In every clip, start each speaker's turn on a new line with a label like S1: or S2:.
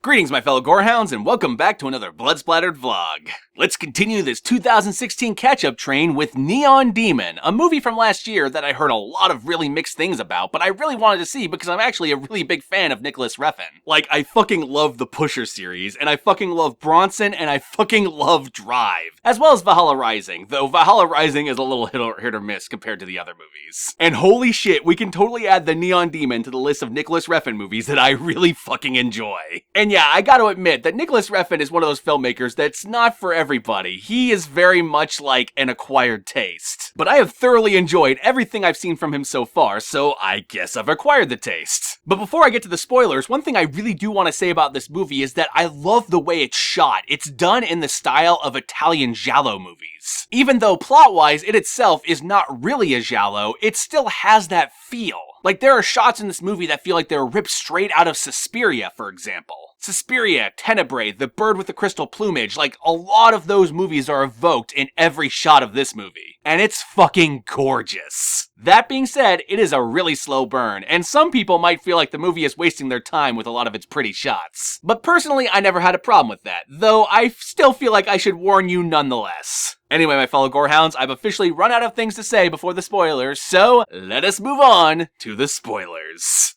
S1: Greetings, my fellow gorehounds, and welcome back to another Blood Splattered vlog. Let's continue this 2016 catch-up train with Neon Demon, a movie from last year that I heard a lot of really mixed things about, but I really wanted to see because I'm actually a really big fan of Nicolas Refn. Like, I fucking love the Pusher series, and I fucking love Bronson, and I fucking love Drive, as well as Valhalla Rising, though Valhalla Rising is a little hit or miss compared to the other movies. And holy shit, we can totally add the Neon Demon to the list of Nicolas Refn movies that I really fucking enjoy. And yeah, I gotta admit that Nicolas Refn is one of those filmmakers that's not for everybody. He is very much like an acquired taste. But I have thoroughly enjoyed everything I've seen from him so far, so I guess I've acquired the taste. But before I get to the spoilers, one thing I really do want to say about this movie is that I love the way it's shot. It's done in the style of Italian giallo movies. Even though plot-wise it itself is not really a giallo, it still has that feel. Like, there are shots in this movie that feel like they were ripped straight out of Suspiria, for example. Suspiria, Tenebrae, The Bird with the Crystal Plumage, like, a lot of those movies are evoked in every shot of this movie. And it's fucking gorgeous. That being said, it is a really slow burn, and some people might feel like the movie is wasting their time with a lot of its pretty shots. But personally, I never had a problem with that, though I still feel like I should warn you nonetheless. Anyway, my fellow gorehounds, I've officially run out of things to say before the spoilers, so let us move on to the spoilers.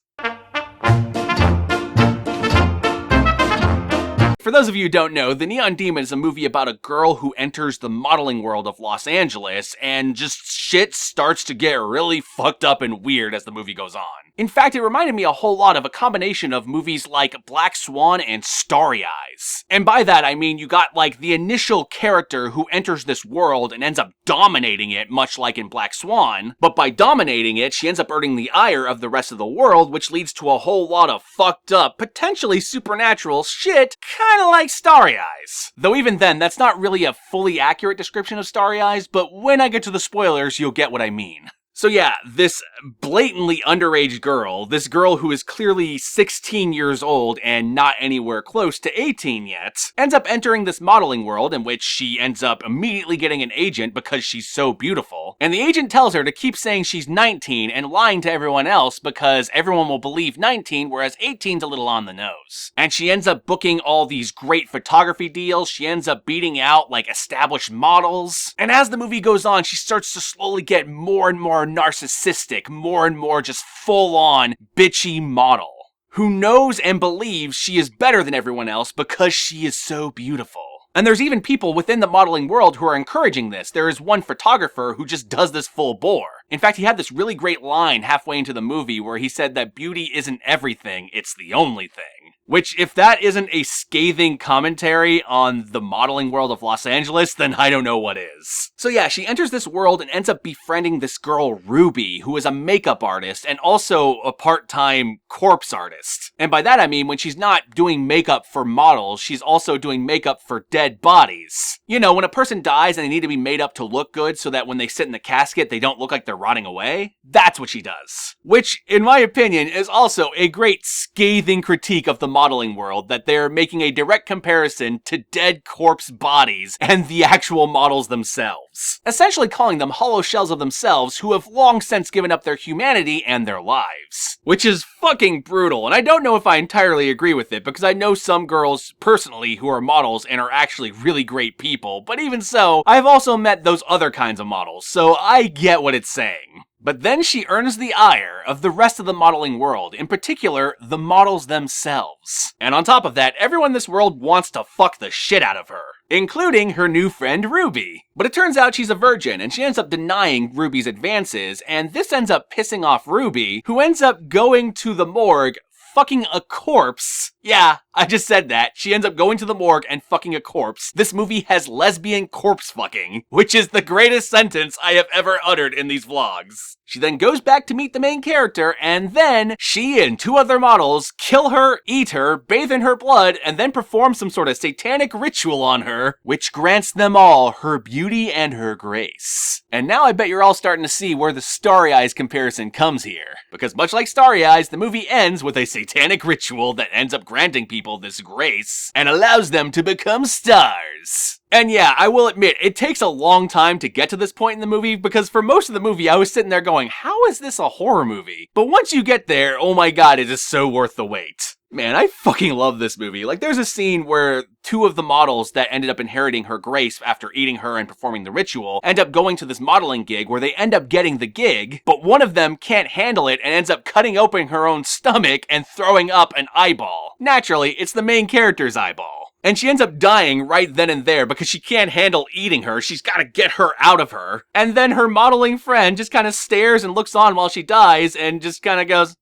S1: For those of you who don't know, The Neon Demon is a movie about a girl who enters the modeling world of Los Angeles, and just shit starts to get really fucked up and weird as the movie goes on. In fact, it reminded me a whole lot of a combination of movies like Black Swan and Starry Eyes. And by that, I mean you got, like, the initial character who enters this world and ends up dominating it, much like in Black Swan, but by dominating it, she ends up earning the ire of the rest of the world, which leads to a whole lot of fucked up, potentially supernatural shit, kinda like Starry Eyes. Though even then, that's not really a fully accurate description of Starry Eyes, but when I get to the spoilers, you'll get what I mean. So yeah, this blatantly underage girl, this girl who is clearly 16 years old and not anywhere close to 18 yet, ends up entering this modeling world in which she ends up immediately getting an agent because she's so beautiful. And the agent tells her to keep saying she's 19 and lying to everyone else because everyone will believe 19, whereas 18's a little on the nose. And she ends up booking all these great photography deals, she ends up beating out like established models. And as the movie goes on, she starts to slowly get more and more narcissistic, more and more just full-on bitchy model who knows and believes she is better than everyone else because she is so beautiful. And there's even people within the modeling world who are encouraging this. There is one photographer who just does this full bore. In fact, he had this really great line halfway into the movie where he said that beauty isn't everything, it's the only thing. Which, if that isn't a scathing commentary on the modeling world of Los Angeles, then I don't know what is. So yeah, she enters this world and ends up befriending this girl, Ruby, who is a makeup artist and also a part-time corpse artist. And by that I mean when she's not doing makeup for models, she's also doing makeup for dead bodies. You know, when a person dies and they need to be made up to look good so that when they sit in the casket they don't look like they're rotting away, that's what she does. Which, in my opinion, is also a great scathing critique of the modeling world, that they're making a direct comparison to dead corpse bodies and the actual models themselves. Essentially calling them hollow shells of themselves who have long since given up their humanity and their lives. Which is fucking brutal, and I don't know if I entirely agree with it, because I know some girls personally who are models and are actually really great people, but even so, I've also met those other kinds of models, so I get what it's saying. But then she earns the ire of the rest of the modeling world, in particular, the models themselves. And on top of that, everyone in this world wants to fuck the shit out of her, including her new friend Ruby. But it turns out she's a virgin, and she ends up denying Ruby's advances, and this ends up pissing off Ruby, who ends up going to the morgue, fucking a corpse. Yeah, I just said that. She ends up going to the morgue and fucking a corpse. This movie has lesbian corpse fucking, which is the greatest sentence I have ever uttered in these vlogs. She then goes back to meet the main character, and then she and two other models kill her, eat her, bathe in her blood, and then perform some sort of satanic ritual on her, which grants them all her beauty and her grace. And now I bet you're all starting to see where the Starry Eyes comparison comes here. Because much like Starry Eyes, the movie ends with a satanic ritual that ends up granting people this grace and allows them to become stars. And yeah, I will admit, it takes a long time to get to this point in the movie, because for most of the movie I was sitting there going, how is this a horror movie? But once you get there, oh my god, it is so worth the wait. Man, I fucking love this movie. Like, there's a scene where two of the models that ended up inheriting her grace after eating her and performing the ritual end up going to this modeling gig where they end up getting the gig, but one of them can't handle it and ends up cutting open her own stomach and throwing up an eyeball. Naturally, it's the main character's eyeball. And she ends up dying right then and there because she can't handle eating her. She's gotta get her out of her. And then her modeling friend just kind of stares and looks on while she dies and just kind of goes,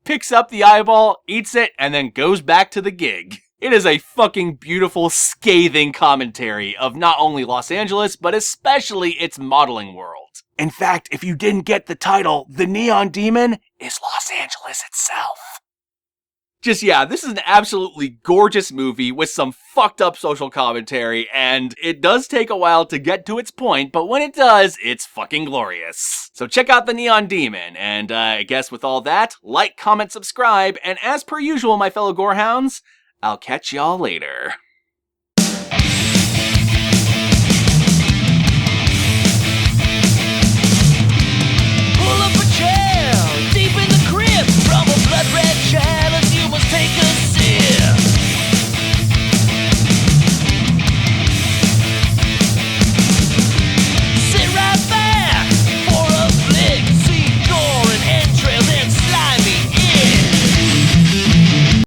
S1: picks up the eyeball, eats it, and then goes back to the gig. It is a fucking beautiful, scathing commentary of not only Los Angeles, but especially its modeling world. In fact, if you didn't get the title, the Neon Demon is Los Angeles itself. Just, yeah, this is an absolutely gorgeous movie with some fucked up social commentary, and it does take a while to get to its point, but when it does, it's fucking glorious. So check out the Neon Demon, and I guess with all that, like, comment, subscribe, and as per usual, my fellow gorehounds, I'll catch y'all later.